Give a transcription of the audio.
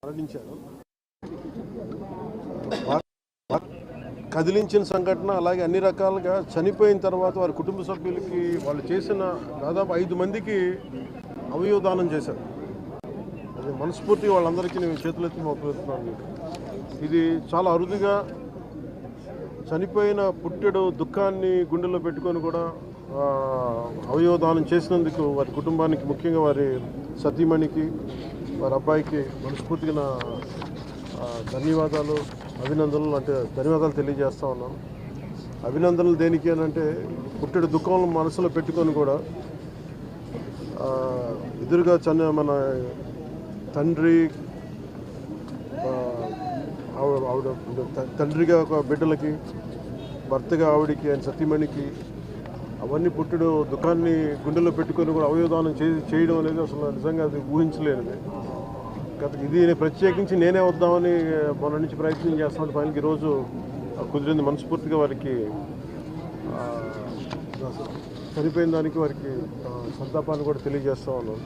మరణించారు. కదిలించిన సంఘటన, అలాగే అన్ని రకాలుగా చనిపోయిన తర్వాత వారి కుటుంబ సభ్యులకి వాళ్ళు చేసిన దాదాపు 5 మందికి అవయవదానం చేశారు. అది మనస్ఫూర్తిగా వాళ్ళందరికీ నేను చేతులెత్తి మొక్కుతున్నాను. ఇది చాలా అరుదుగా చనిపోయిన పుట్టెడు దుఃఖాన్ని గుండెల్లో పెట్టుకొని కూడా అవయవదానం చేసినందుకు వారి కుటుంబానికి, ముఖ్యంగా వారి సతీమణికి, వారి అబ్బాయికి మనస్ఫూర్తిగా నా ధన్యవాదాలు, అభినందనలు, అంటే ధన్యవాదాలు తెలియజేస్తా ఉన్నాను. అభినందనలు దేనికి అని అంటే, పుట్టెడు దుఃఖం మనసులో పెట్టుకొని కూడా ఎదురుగా మన తండ్రి, ఆవిడ తండ్రిగా ఒక బిడ్డలకి, భర్తగా ఆవిడికి, ఆయన సతీమణికి, అవన్నీ పుట్టెడు దుఃఖాన్ని గుండెల్లో పెట్టుకొని కూడా అవయవదానం చేయడం అనేది అసలు నిజంగా అది ఊహించలేనిది. ఇది ప్రత్యేకించి నేనే వద్దామని మొన్న నుంచి ప్రయత్నం చేస్తామంటే ఫైనల్కి ఈరోజు కుదిరింది. మనస్ఫూర్తిగా వారికి చనిపోయిన దానికి వారికి సంతాపాన్ని కూడా తెలియజేస్తా ఉన్నాను.